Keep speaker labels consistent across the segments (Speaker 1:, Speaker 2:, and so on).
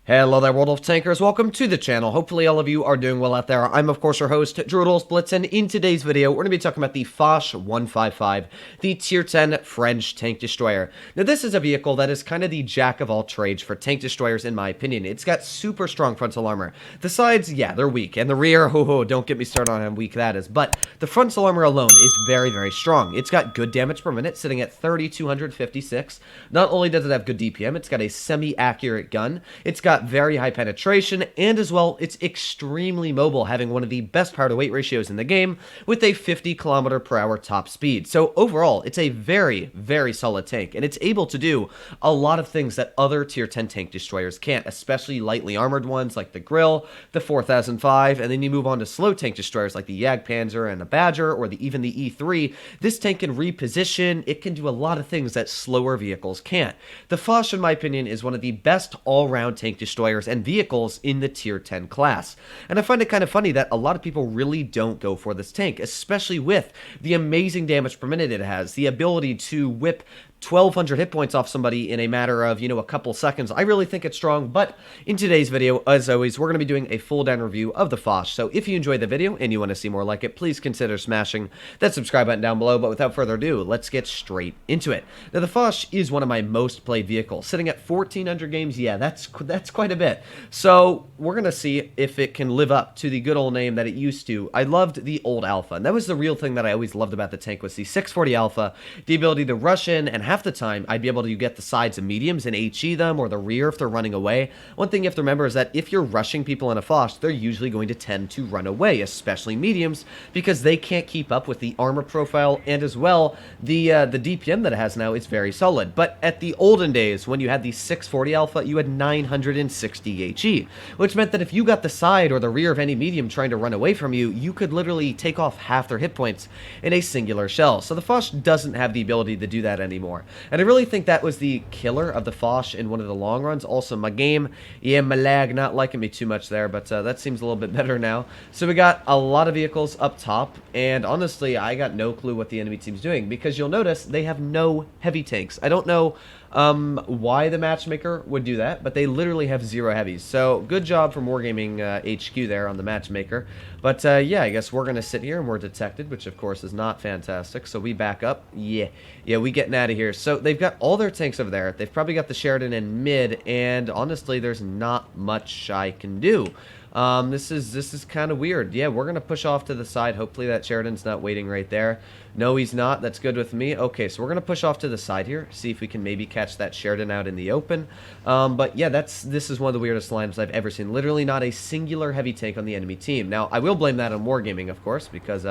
Speaker 1: Hello there, World of Tankers. Welcome to the channel. Hopefully all of you are doing well out there. I'm, of course, your host, Tanks Blitz, and in today's video, we're going to be talking about the Foch 155, the Tier 10 French tank destroyer. Now, this is a vehicle that is kind of the jack of all trades for tank destroyers, in my opinion. It's got super strong frontal armor. The sides, yeah, they're weak, and the rear, don't get me started on how weak that is, but the frontal armor alone is very, very strong. It's got good damage per minute, sitting at 3,256. Not only does it have good DPM, it's got a semi-accurate gun. It's got very high penetration, and as well, it's extremely mobile, having one of the best power-to-weight ratios in the game, with a 50km/h top speed. So overall, it's a very, very solid tank, and it's able to do a lot of things that other Tier 10 tank destroyers can't, especially lightly armored ones like the Grill, the 4005, and then you move on to slow tank destroyers like the Jagdpanzer and the Badger, or even the E3. This tank can reposition, it can do a lot of things that slower vehicles can't. The Foch, in my opinion, is one of the best all-round tank destroyers and vehicles in the Tier 10 class. And I find it kind of funny that a lot of people really don't go for this tank, especially with the amazing damage per minute it has, the ability to whip 1,200 hit points off somebody in a matter of, a couple seconds. I really think it's strong, but in today's video, as always, we're going to be doing a full-down review of the Foch. So if you enjoyed the video and you want to see more like it, please consider smashing that subscribe button down below. But without further ado, let's get straight into it. Now, the Foch is one of my most played vehicles, sitting at 1,400 games. Yeah, that's quite a bit. So we're going to see if it can live up to the good old name that it used to. I loved the old Alpha, and that was the real thing that I always loved about the tank, was the 640 Alpha, the ability to rush in, and half the time I'd be able to get the sides of mediums and HE them, or the rear if they're running away. One thing you have to remember is that if you're rushing people in a Foch, they're usually going to tend to run away, especially mediums, because they can't keep up with the armor profile, and as well, the DPM that it has now is very solid. But at the olden days, when you had the 640 Alpha, you had 960 HE, which meant that if you got the side or the rear of any medium trying to run away from you, you could literally take off half their hit points in a singular shell. So the Foch doesn't have the ability to do that anymore. And I really think that was the killer of the Foch in one of the long runs. Also, my game, my lag, not liking me too much there, but that seems a little bit better now. So we got a lot of vehicles up top, and honestly, I got no clue what the enemy team's doing, because you'll notice they have no heavy tanks. I don't know why the matchmaker would do that, but they literally have 0 heavies. So good job from Wargaming HQ there on the matchmaker. But yeah, I guess we're gonna sit here and we're detected, which of course is not fantastic. So we back up. Yeah, we getting out of here. So they've got all their tanks over there. They've probably got the Sheridan in mid, and honestly, there's not much I can do. This is kind of weird. Yeah, we're gonna push off to the side. Hopefully that Sheridan's not waiting right there. No, he's not. That's good with me. Okay, so we're gonna push off to the side here, see if we can maybe catch that Sheridan out in the open. But yeah, this is one of the weirdest lineups I've ever seen. Literally not a singular heavy tank on the enemy team. Now, I will blame that on Wargaming, of course, because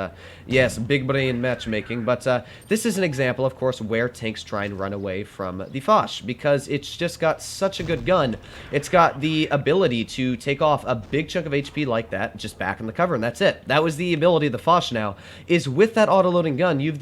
Speaker 1: yes, big brain matchmaking. But this is an example, of course, where tanks try and run away from the Foch, because it's just got such a good gun. It's got the ability to take off a big chunk of HP like that, just back in the cover, and that's it. That was the ability of the Foch now, is with that auto-loading gun, you've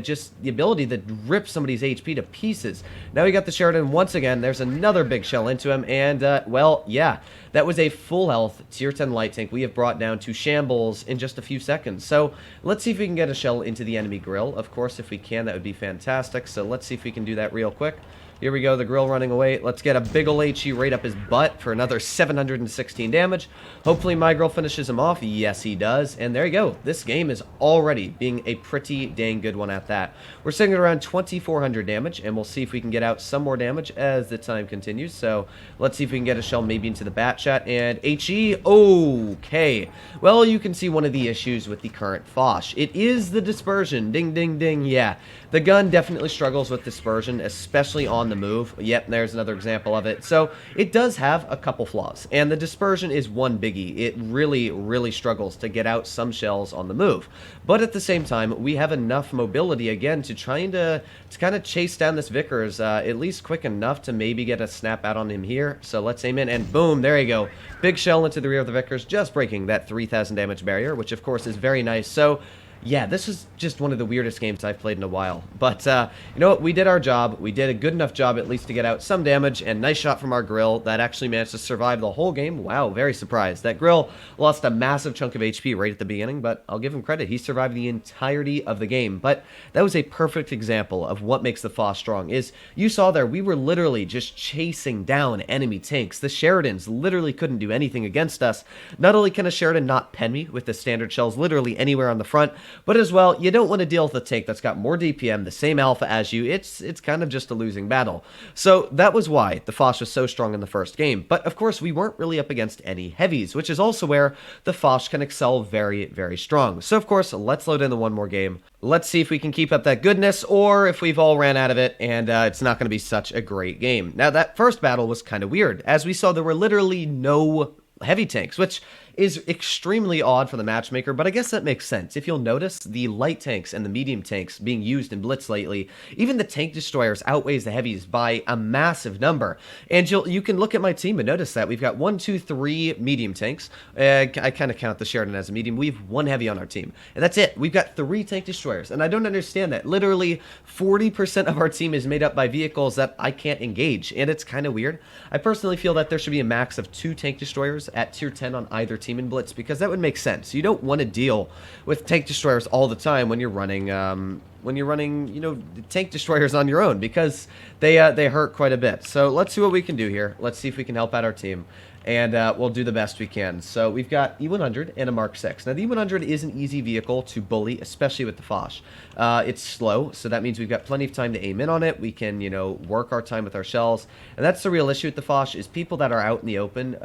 Speaker 1: just the ability to rip somebody's HP to pieces. Now we got the Sheridan once again. There's another big shell into him, and well, yeah, that was a full health Tier 10 light tank we have brought down to shambles in just a few seconds. So let's see if we can get a shell into the enemy Grill. Of course, if we can, that would be fantastic. So let's see if we can do that real quick. Here we go, the Grill running away. Let's get a big ol' HE right up his butt for another 716 damage. Hopefully my Grill finishes him off. Yes, he does. And there you go. This game is already being a pretty dang good one at that. We're sitting at around 2,400 damage, and we'll see if we can get out some more damage as the time continues. So let's see if we can get a shell maybe into the bat chat. And HE, okay. Well, you can see one of the issues with the current Foch. It is the dispersion. Ding, ding, ding. Yeah, the gun definitely struggles with dispersion, especially on the move. Yep, there's another example of it. So it does have a couple flaws, and the dispersion is one biggie. It really struggles to get out some shells on the move. But at the same time, we have enough mobility again to kind of chase down this Vickers at least quick enough to maybe get a snap out on him here. So let's aim in, and boom, there you go. Big shell into the rear of the Vickers, just breaking that 3,000 damage barrier, which of course is very nice. So Yeah, this is just one of the weirdest games I've played in a while. But, you know what? We did our job. We did a good enough job at least to get out some damage, and nice shot from our grill that actually managed to survive the whole game. Wow, very surprised. That grill lost a massive chunk of HP right at the beginning, but I'll give him credit. He survived the entirety of the game. But that was a perfect example of what makes the Foch strong, is you saw there, we were literally just chasing down enemy tanks. The Sheridans literally couldn't do anything against us. Not only can a Sheridan not pen me with the standard shells literally anywhere on the front, but as well, you don't want to deal with a tank that's got more DPM, the same alpha as you. It's kind of just a losing battle. So that was why the Foch was so strong in the first game. But of course, we weren't really up against any heavies, which is also where the Foch can excel very, very strong. So of course, let's load in the one more game. Let's see if we can keep up that goodness, or if we've all ran out of it, and it's not going to be such a great game. Now, that first battle was kind of weird. As we saw, there were literally no heavy tanks, which is extremely odd for the matchmaker, but I guess that makes sense. If you'll notice, the light tanks and the medium tanks being used in Blitz lately, even the tank destroyers outweighs the heavies by a massive number. And you can look at my team and notice that we've got 1, 2, 3 medium tanks. I kind of count the Sheridan as a medium. We have 1 heavy on our team, and that's it. We've got 3 tank destroyers, and I don't understand that. Literally 40% of our team is made up by vehicles that I can't engage, and it's kind of weird. I personally feel that there should be a max of 2 tank destroyers at tier 10 on either team in Blitz, because that would make sense. You don't want to deal with tank destroyers all the time when you're running you know, tank destroyers on your own, because they hurt quite a bit. So let's see what we can do here. Let's see if we can help out our team, and we'll do the best we can. So we've got E100 and a Mark 6. Now, the E100 is an easy vehicle to bully, especially with the Foch. It's slow, so that means we've got plenty of time to aim in on it. We can, you know, work our time with our shells, and that's the real issue with the Foch, is people that are out in the open,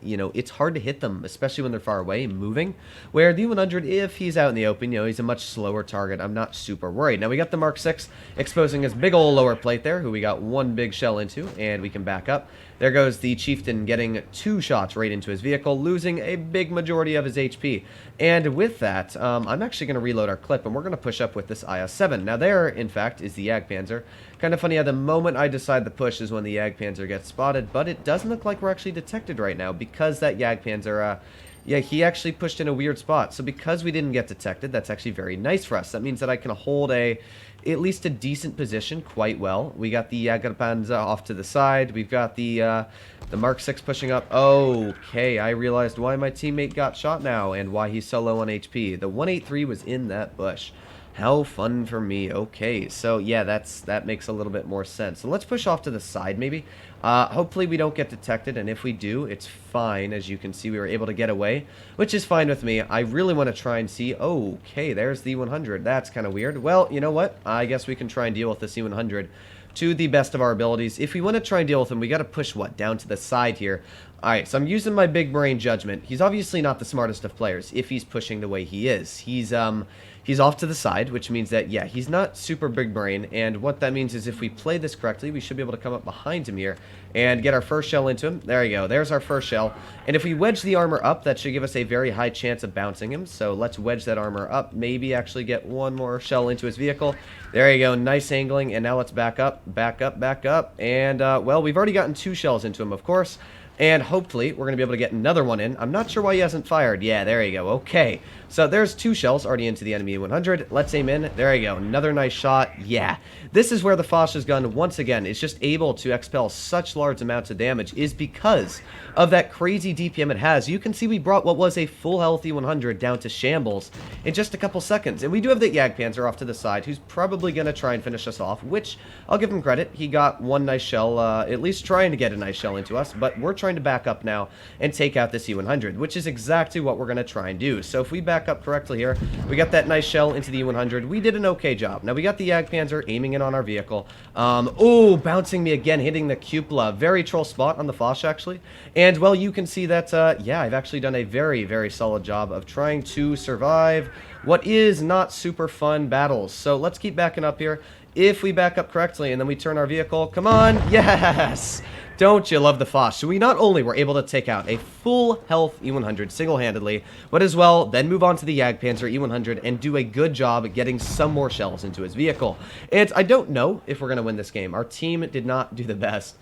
Speaker 1: you know, it's hard to hit them, especially when they're far away and moving, where the E100, if he's out in the open, you know, he's a much slower target. I'm not super worried. Now, we got the Mark 6 exposing his big old lower plate there, who we got 1 big shell into, and we can back up. There goes the Chieftain getting 2 shots right into his vehicle, losing a big majority of his HP. And with that, I'm actually going to reload our clip, and we're going to push up with this IS-7. Now there, in fact, is the Jagdpanzer. Kind of funny how the moment I decide to push is when the Jagdpanzer gets spotted, but it doesn't look like we're actually detected right now, because that Jagdpanzer, yeah, he actually pushed in a weird spot. So because we didn't get detected, that's actually very nice for us. That means that I can hold at least a decent position quite well. We got the Jagdpanzer off to the side. We've got the Mark 6 pushing up. Okay, I realized why my teammate got shot now and why he's so low on HP. The 183 was in that bush. How fun for me. Okay, so yeah, that makes a little bit more sense. So let's push off to the side maybe. Hopefully we don't get detected, and if we do, it's fine. As you can see, we were able to get away, which is fine with me. I really want to try and see. Okay, there's the 100. That's kind of weird. Well, you know what? I guess we can try and deal with the C100 to the best of our abilities. If we want to try and deal with him, we got to push, what, down to the side here. Alright, so I'm using my big brain judgment. He's obviously not the smartest of players if he's pushing the way he is. He's off to the side, which means that, yeah, he's not super big brain, and what that means is if we play this correctly, we should be able to come up behind him here and get our first shell into him. There you go. There's our first shell. And if we wedge the armor up, that should give us a very high chance of bouncing him. So let's wedge that armor up. Maybe actually get 1 more shell into his vehicle. There you go. Nice angling. And now let's back up, back up, back up. And, well, we've already gotten 2 shells into him, of course. And hopefully, we're going to be able to get another one in. I'm not sure why he hasn't fired. Yeah, there you go. Okay. So there's 2 shells already into the enemy 100. Let's aim in. There you go. Another nice shot. Yeah. This is where the Foch's gun, once again, is just able to expel such large amounts of damage, is because of that crazy DPM it has. You can see we brought what was a full healthy 100 down to shambles in just a couple seconds. And we do have the Jagdpanzer off to the side, who's probably going to try and finish us off, which I'll give him credit. He got 1 nice shell, at least trying to get a nice shell into us, but we're trying to back up now and take out this E100, which is exactly what we're going to try and do. So if we back up correctly here, we got that nice shell into the E100. We did an okay job. Now we got the Jagdpanzer aiming in on our vehicle. Oh, bouncing me again, hitting the cupola. Very troll spot on the Foch, actually. And, well, you can see that, yeah, I've actually done a very, very solid job of trying to survive what is not super fun battles. So let's keep backing up here. If we back up correctly and then we turn our vehicle, come on, yes! Don't you love the Foch? So we not only were able to take out a full health E100 single-handedly, but as well then move on to the Jagdpanzer E100 and do a good job at getting some more shells into his vehicle. And I don't know if we're going to win this game. Our team did not do the best.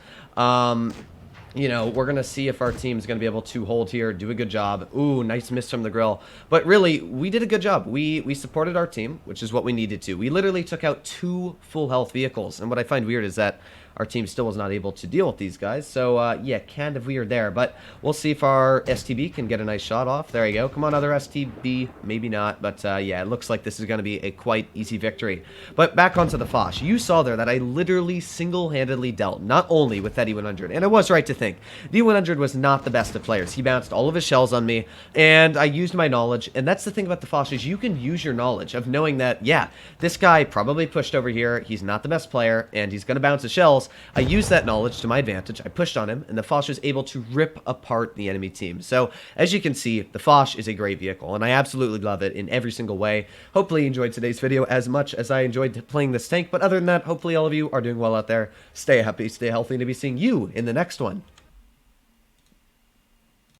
Speaker 1: you know, we're going to see if our team's going to be able to hold here, do a good job. Ooh, nice miss from the grill. But really, we did a good job. We supported our team, which is what we needed to. We literally took out 2 full health vehicles. And what I find weird is that our team still was not able to deal with these guys. So, yeah, kind of weird there. But we'll see if our STB can get a nice shot off. There you go. Come on, other STB. Maybe not. But, yeah, it looks like this is going to be a quite easy victory. But back onto the Foch. You saw there that I literally single-handedly dealt not only with that E100, and I was right to think the E100 was not the best of players. He bounced all of his shells on me, and I used my knowledge. And that's the thing about the Foch is you can use your knowledge of knowing that, yeah, this guy probably pushed over here. He's not the best player, and he's going to bounce his shells. I used that knowledge to my advantage. I pushed on him, and the Foch was able to rip apart the enemy team. So, as you can see, the Foch is a great vehicle, and I absolutely love it in every single way. Hopefully you enjoyed today's video as much as I enjoyed playing this tank, but other than that, hopefully all of you are doing well out there. Stay happy, stay healthy, and to be seeing you in the next one.